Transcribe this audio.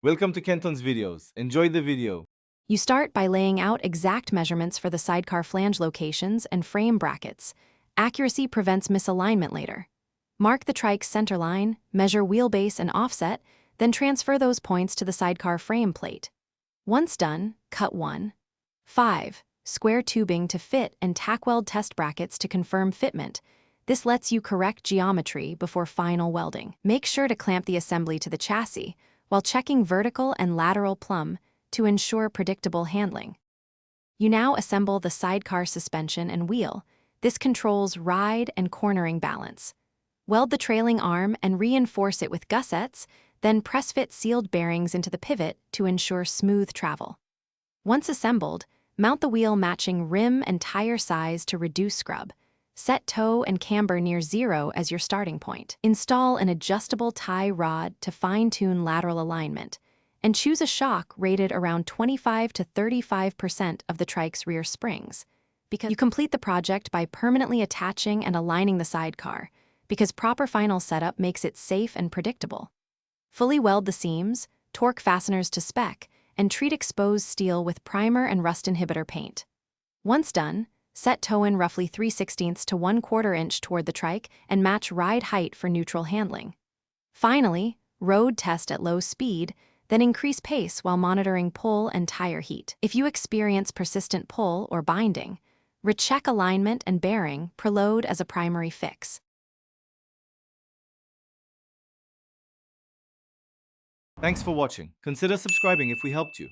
Welcome to Kenton's videos. Enjoy the video. You start by laying out exact measurements for the sidecar flange locations and frame brackets. Accuracy prevents misalignment later. Mark the trike's center line, measure wheelbase and offset, then transfer those points to the sidecar frame plate. Once done, cut 1. 5. Square tubing to fit and tack weld test brackets to confirm fitment. This lets you correct geometry before final welding. Make sure to clamp the assembly to the chassis while checking vertical and lateral plumb to ensure predictable handling. You now assemble the sidecar suspension and wheel. This controls ride and cornering balance. Weld the trailing arm and reinforce it with gussets, then press-fit sealed bearings into the pivot to ensure smooth travel. Once assembled, mount the wheel matching rim and tire size to reduce scrub. Set toe and camber near 0 as your starting point. Install an adjustable tie rod to fine-tune lateral alignment, and choose a shock rated around 25 to 35% of the trike's rear springs. Because you complete the project by permanently attaching and aligning the sidecar, because proper final setup makes it safe and predictable. Fully weld the seams, torque fasteners to spec, and treat exposed steel with primer and rust inhibitor paint. Once done, set toe in roughly 3/16 to 1/4 inch toward the trike and match ride height for neutral handling. Finally, road test at low speed, then increase pace while monitoring pull and tire heat. If you experience persistent pull or binding, recheck alignment and bearing, preload as a primary fix. Thanks for watching. Consider subscribing if we helped you.